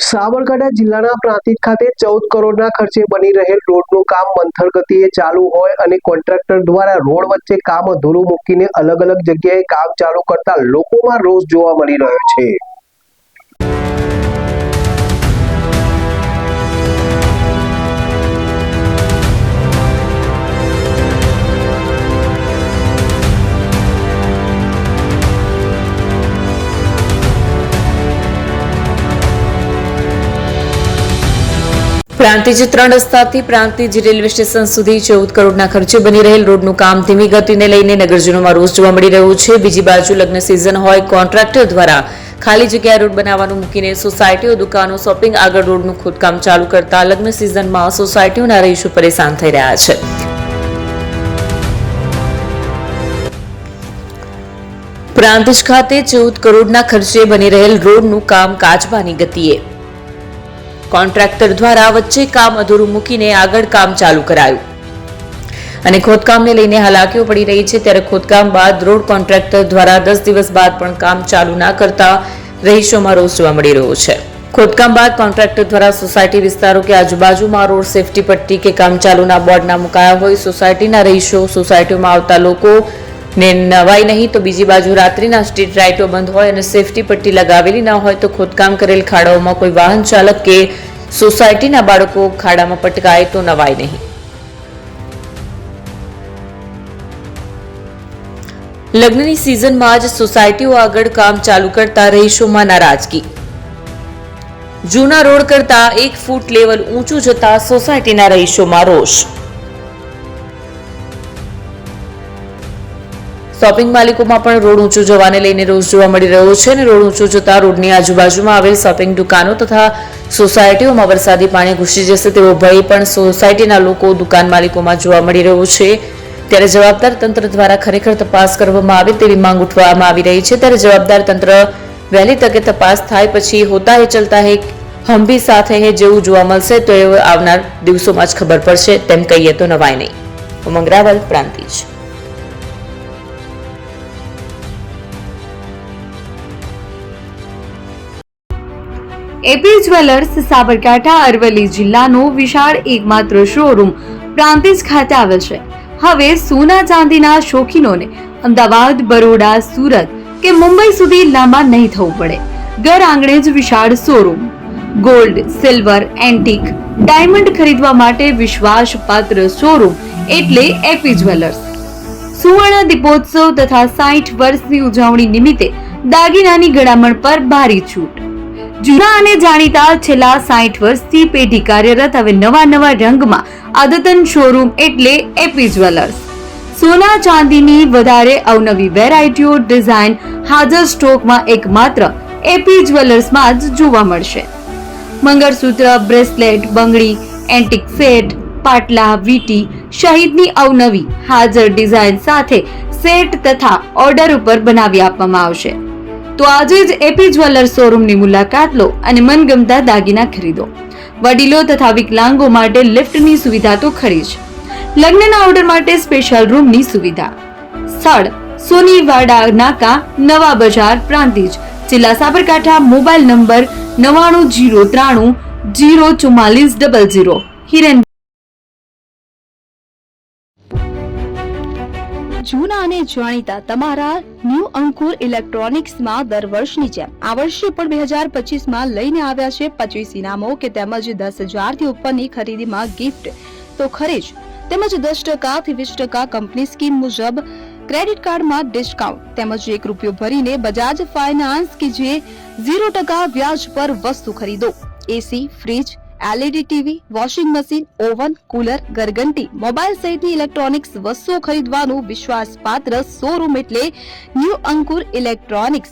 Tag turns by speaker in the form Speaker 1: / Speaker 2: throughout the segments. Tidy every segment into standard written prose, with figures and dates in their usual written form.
Speaker 1: સાબરકાંઠા જિલ્લાના પ્રાંતિજ ખાતે 14 કરોડના ખર્ચે બની રહેલ રોડનું કામ મંથર ગતિએ ચાલુ હોય અને કોન્ટ્રાક્ટર દ્વારા રોડ વચ્ચે કામ અધૂરું મૂકીને અલગ અલગ જગ્યાએ કામ ચાલુ કરતા લોકોમાં રોષ જોવા મળી રહ્યો છે।
Speaker 2: પ્રાંતિજ 3 રસ્તાથી પ્રાંતિજ રેલવે સ્ટેશન સુધી 14 કરોડના ખર્ચે બની રહેલ રોડનું કામ ધીમી ગતિને લઈને નગરજનોમાં રોષ જોવા મળી રહ્યો છે। બીજી બાજુ લગ્ન સિઝન હોય, કોન્ટ્રાક્ટર દ્વારા ખાલી જગ્યાએ રોડ બનાવવાનું મૂકીને સોસાયટીઓ, દુકાનો, શોપિંગ આગળ રોડનું ખોદકામ ચાલુ કરતા લગ્ન સિઝનમાં સોસાયટીઓના રહીશો પરેશાન થઈ રહ્યા છે। પ્રાંતિજ ખાતે 14 કરોડના ખર્ચે બની રહેલ રોડનું કામ કાચબાની ગતિએ કોન્ટ્રાક્ટર દ્વારા વચ્ચે કામ અધૂરું મૂકીને આગળ કામ ચાલુ કરાયું અને ખોદકામને લઈને હાલાકીઓ પડી રહી છે। ત્યારે ખોદકામ બાદ રોડ કોન્ટ્રાક્ટર દ્વારા 10 દિવસ બાદ પણ કામ ચાલુ ના કરતા રહીશોમાં રોષ જોવા મળી રહ્યો છે। ખોદકામ બાદ કોન્ટ્રાક્ટર દ્વારા સોસાયટી વિસ્તારો કે આજુબાજુમાં રોડ સેફટી પટ્ટી કે કામ ચાલુના બોર્ડ ના મુકાયા હોય, સોસાયટીના રહીશો, સોસાયટીમાં આવતા લોકો ને નવાઈ નહીં તો બીજી બાજુ રાત્રિના સ્ટ્રીટ લાઇટો બંધ હોય અને સેફટી પટ્ટી લગાવેલી ન હોય તો ખોદકામ કરેલ ખાડાઓમાં કોઈ વાહન ચાલક કે સોસાયટીના બાળકો ખાડામાં પટકાય તો નવાઈ નહીં। લગ્નની સિઝનમાં જ સોસાયટીઓ આગળ કામ ચાલુ કરતા રહીશોમાં નારાજગી। જૂના રોડ કરતા 1 ફૂટ લેવલ ઊંચું જતા સોસાયટીના રહીશોમાં રોષ। શોપિંગ માલિકોમાં પણ રોડ ઊંચો જવાને લઈને રોષ જોવા મળી રહ્યો છે અને રોડ ઊંચો જતા રોડની આજુબાજુમાં આવેલ શોપિંગ દુકાનો તથા સોસાયટીઓમાં વરસાદી પાણી ઘૂસી જશે તેવો ભય પણ સોસાયટીના લોકો, દુકાન માલિકોમાં જોવા મળી રહ્યો છે। ત્યારે જવાબદાર તંત્ર દ્વારા ખરેખર તપાસ કરવામાં આવે તેવી માંગ ઉઠવામાં આવી રહી છે। ત્યારે જવાબદાર તંત્ર વહેલી તકે તપાસ થાય પછી હોતા હે ચલતા હે હમ ભી સાથે હે જેવું જોવા મળશે તો એ આવનાર દિવસોમાં જ ખબર પડશે તેમ કહીએ તો નવાય નહીં। ઉમંગ રાવલ, પ્રાંતિજ।
Speaker 3: એપી જ્વેલર્સ સાબરકાંઠા અરવલ્લી જિલ્લાનો વિશાળ એકમાત્ર શોરૂમ પ્રાંતિજ ખાતે આવેલ છે। હવે સોના ચાંદીના શોખીનોને અમદાવાદ, બરોડા, સુરત કે મુંબઈ સુધી લાંબા નહીં થવું પડે। ઘર આંગણે જ વિશાળ showroom. Gold, silver, antique, diamond ખરીદવા માટે વિશ્વાસપાત્ર શોરૂમ એટલે એપી જ્વેલર્સ। સુવર્ણ દીપોત્સવ તથા 60 વર્ષની ઉજવણી નિમિત્તે દાગીનાની ગળામણ પર ભારી છૂટ। જૂના અને જાણીતા છેલ્લા 60 વર્ષથી પેઢી કાર્યરત હવે નવા રંગમાં અદ્યતન શોરૂમ એટલે એપી જ્વેલર્સ। સોના ચાંદીની વધારે અવનવી વેરાયટીઓ, ડિઝાઇન હાજર સ્ટોકમાં એકમાત્ર એપી જ્વેલર્સમાં જ જોવા મળશે। મંગળસૂત્ર, બ્રેસલેટ, બંગડી, એન્ટિક સેટ, પાટલા, વીટી સહિતની અવનવી હાજર ડિઝાઇન સાથે સેટ તથા ઓર્ડર ઉપર બનાવી આપવામાં આવશે। તો આજે જ એપી જ્વેલર્સ શોરૂમની મુલાકાત લો અને મનગમતા દાગીના ખરીદો। વડીલો તથા વિકલાંગો માટે લિફ્ટની સુવિધા તો ખરી જ, લગ્નના ઓર્ડર માટે સ્પેશિયલ રૂમની સુવિધા। સ્થળ સોનીવાડા નાકા, નવા બજાર, પ્રાંતિજ, જિલ્લા સાબરકાંઠા। Mobile number 9903 04400। હિરેન।
Speaker 4: જૂના અને જાણીતા તમારા ન્યૂ અંકુર ઇલેક્ટ્રોનિક્સમાં દર વર્ષની જેમ આ વર્ષે પણ 2025માં લઈને આવ્યા છે 25 ઇનામો કે તેમજ 10,000 થી ઉપરની ખરીદીમાં ગિફ્ટ તો ખરી જ, તેમજ 10% થી 20% કંપની સ્કીમ મુજબ ક્રેડિટ કાર્ડમાં ડિસ્કાઉન્ટ તેમજ 1 રૂપિયો ભરીને બજાજ ફાઇનાન્સ કે જે 0% વ્યાજ પર વસ્તુ ખરીદો। AC, fridge, LED TV, washing machine, oven, cooler, ગરગંટી, મોબાઈલ સહિતની ઇલેક્ટ્રોનિક્સ વસ્તુઓ ખરીદવાનું વિશ્વાસપાત્ર શોરૂમ એટલે ન્યૂ અંકુર ઇલેક્ટ્રોનિક્સ।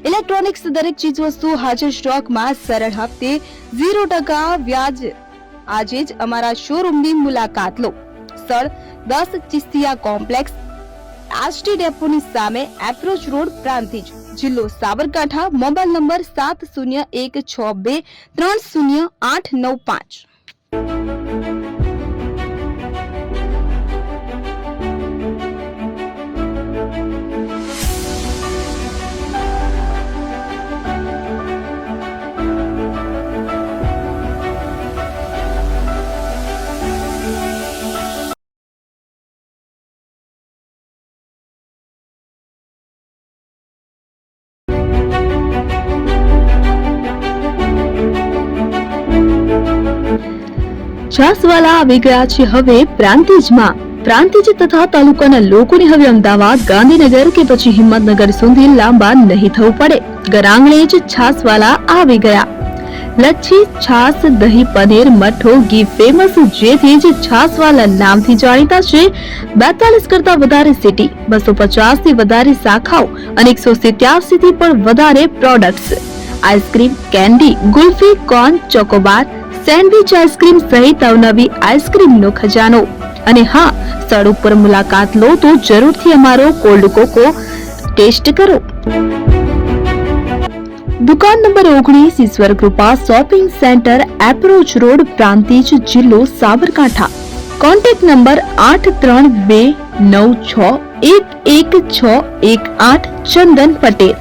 Speaker 4: ઇલેક્ટ્રોનિક્સ દરેક ચીજ વસ્તુ હાજર સ્ટોકમાં, સરળ હપ્તે, 0% વ્યાજ। આજે જ અમારા શોરૂમની મુલાકાત લો। સ્થળ 10 ચિસ્તિયા કોમ્પ્લેક્સ, આરટી ડેપોની સામે, એપ્રોચ રોડ, પ્રાંતિજ, જિલ્લો સાબરકાંઠા। Mobile number 7016230895। છાસવાલા આવી ગયા છે હવે પ્રાંતિજમાં. પ્રાંતિજ તથા તાલુકાના લોકોને હવે અમદાવાદ, ગાંધીનગર કે પછી હિંમતનગર સુધી લાંબા નહીં થવું પડે. ઘરઆંગણે જ છાસવાલા આવી ગયા. લચ્છી, છાસ, દહીં, પનીર, મઠો, ઘી ફેમસ, જેથી જ છાસવાલા નામથી જાણીતા છે. 42 કરતા વધારે સિટી, 250 થી વધારે શાખાઓ અને 187 થી પણ વધારે products. Ice cream, candy, kulfi, corn, Chocobar, sandwich ice cream સહિત અવનવી આઈસ્ક્રીમનો ખજાનો. અને હા, સ્થળ ઉપર મુલાકાત લો તો જરૂરથી અમારો કોલ્ડ કોકો ટેસ્ટ કરો. દુકાન number 19, Ishwar Krupa shopping centre, approach road, Prantij, જિલ્લો સાબરકાંઠા. Contact number 8329611618. ચંદન પટેલ.